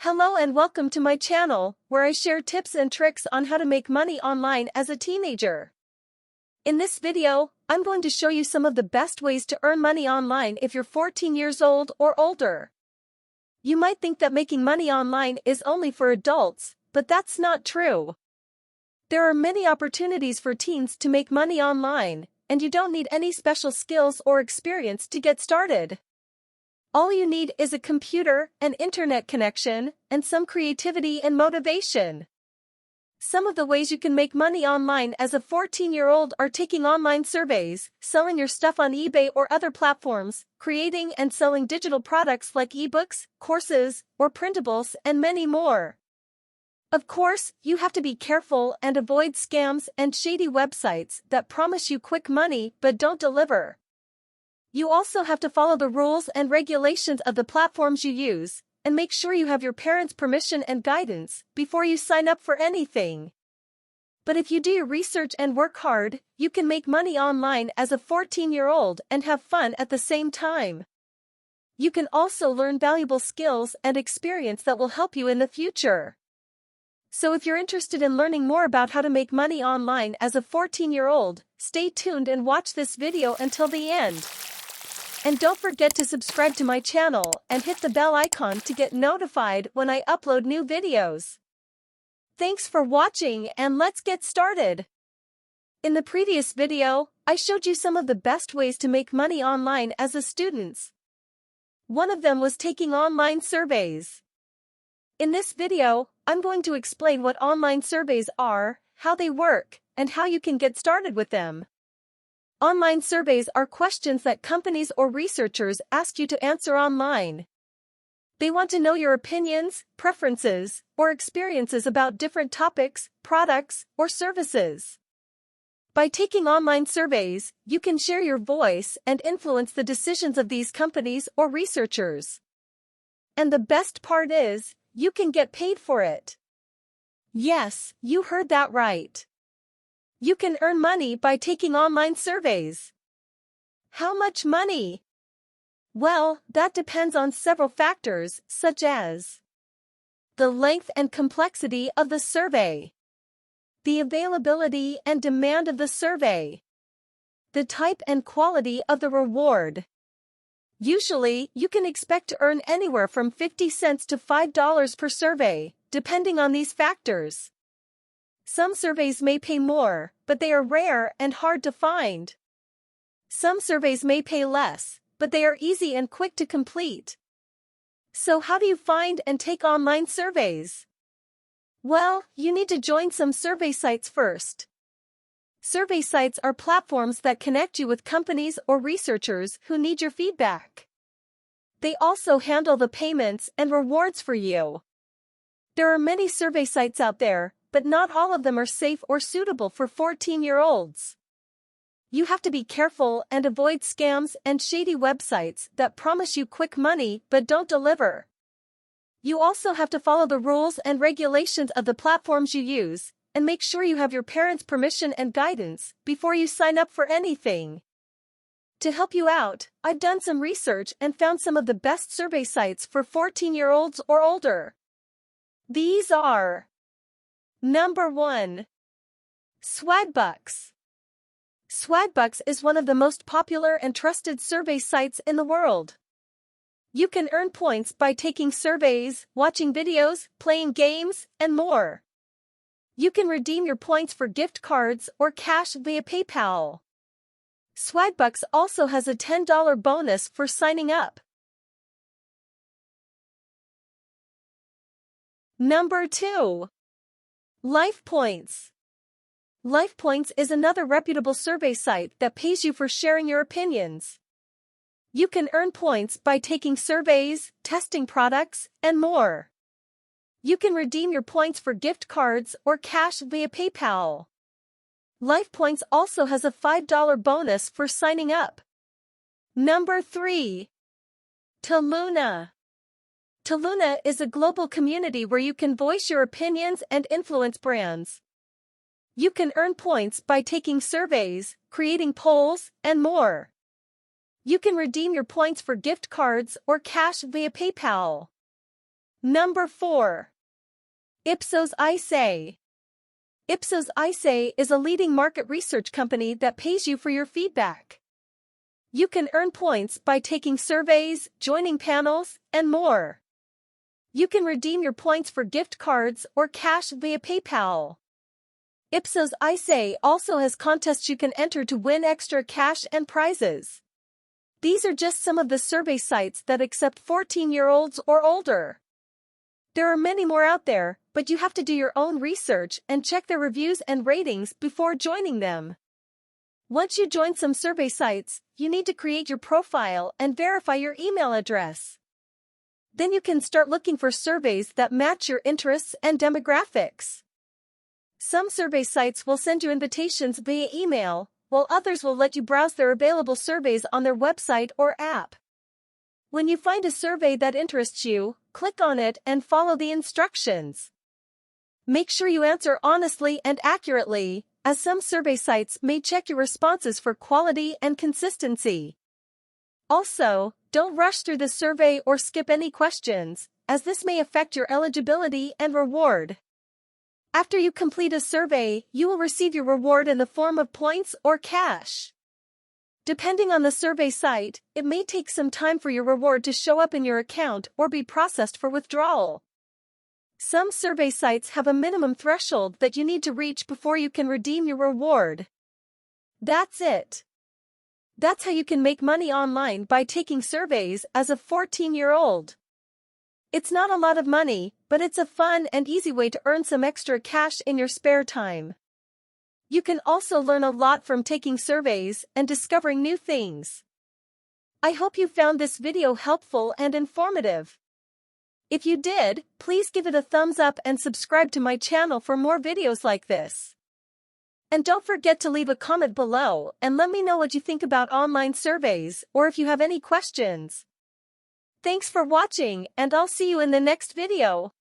Hello and welcome to my channel, where I share tips and tricks on how to make money online as a teenager. In this video, I'm going to show you some of the best ways to earn money online if you're 14 years old or older. You might think that making money online is only for adults, but that's not true. There are many opportunities for teens to make money online, and you don't need any special skills or experience to get started. All you need is a computer, an internet connection, and some creativity and motivation. Some of the ways you can make money online as a 14-year-old are taking online surveys, selling your stuff on eBay or other platforms, creating and selling digital products like ebooks, courses, or printables, and many more. Of course, you have to be careful and avoid scams and shady websites that promise you quick money but don't deliver. You also have to follow the rules and regulations of the platforms you use, and make sure you have your parents' permission and guidance before you sign up for anything. But if you do your research and work hard, you can make money online as a 14-year-old and have fun at the same time. You can also learn valuable skills and experience that will help you in the future. So if you're interested in learning more about how to make money online as a 14-year-old, stay tuned and watch this video until the end. And don't forget to subscribe to my channel and hit the bell icon to get notified when I upload new videos. Thanks for watching, and let's get started. In the previous video, I showed you some of the best ways to make money online as a student. One of them was taking online surveys. In this video, I'm going to explain what online surveys are, how they work, and how you can get started with them. Online surveys are questions that companies or researchers ask you to answer online. They want to know your opinions, preferences, or experiences about different topics, products, or services. By taking online surveys, you can share your voice and influence the decisions of these companies or researchers. And the best part is, you can get paid for it. Yes, you heard that right. You can earn money by taking online surveys. How much money? Well, that depends on several factors, such as the length and complexity of the survey, the availability and demand of the survey, the type and quality of the reward. Usually, you can expect to earn anywhere from 50 cents to $5 per survey, depending on these factors. Some surveys may pay more, but they are rare and hard to find. Some surveys may pay less, but they are easy and quick to complete. So how do you find and take online surveys? Well, you need to join some survey sites first. Survey sites are platforms that connect you with companies or researchers who need your feedback. They also handle the payments and rewards for you. There are many survey sites out there, but not all of them are safe or suitable for 14-year-olds. You have to be careful and avoid scams and shady websites that promise you quick money but don't deliver. You also have to follow the rules and regulations of the platforms you use, and make sure you have your parents' permission and guidance before you sign up for anything. To help you out, I've done some research and found some of the best survey sites for 14-year-olds or older. These are: Number 1. Swagbucks. Swagbucks is one of the most popular and trusted survey sites in the world. You can earn points by taking surveys, watching videos, playing games, and more. You can redeem your points for gift cards or cash via PayPal. Swagbucks also has a $10 bonus for signing up. Number 2. LifePoints. LifePoints is another reputable survey site that pays you for sharing your opinions. You can earn points by taking surveys, testing products, and more. You can redeem your points for gift cards or cash via PayPal. LifePoints also has a $5 bonus for signing up. Number 3. Toluna. Toluna is a global community where you can voice your opinions and influence brands. You can earn points by taking surveys, creating polls, and more. You can redeem your points for gift cards or cash via PayPal. Number 4. Ipsos iSay. Ipsos iSay is a leading market research company that pays you for your feedback. You can earn points by taking surveys, joining panels, and more. You can redeem your points for gift cards or cash via PayPal. Ipsos iSay also has contests you can enter to win extra cash and prizes. These are just some of the survey sites that accept 14-year-olds or older. There are many more out there, but you have to do your own research and check their reviews and ratings before joining them. Once you join some survey sites, you need to create your profile and verify your email address. Then you can start looking for surveys that match your interests and demographics. Some survey sites will send you invitations via email, while others will let you browse their available surveys on their website or app. When you find a survey that interests you, click on it and follow the instructions. Make sure you answer honestly and accurately, as some survey sites may check your responses for quality and consistency. Also, don't rush through the survey or skip any questions, as this may affect your eligibility and reward. After you complete a survey, you will receive your reward in the form of points or cash. Depending on the survey site, it may take some time for your reward to show up in your account or be processed for withdrawal. Some survey sites have a minimum threshold that you need to reach before you can redeem your reward. That's it. That's how you can make money online by taking surveys as a 14-year-old. It's not a lot of money, but it's a fun and easy way to earn some extra cash in your spare time. You can also learn a lot from taking surveys and discovering new things. I hope you found this video helpful and informative. If you did, please give it a thumbs up and subscribe to my channel for more videos like this. And don't forget to leave a comment below and let me know what you think about online surveys or if you have any questions. Thanks for watching, and I'll see you in the next video.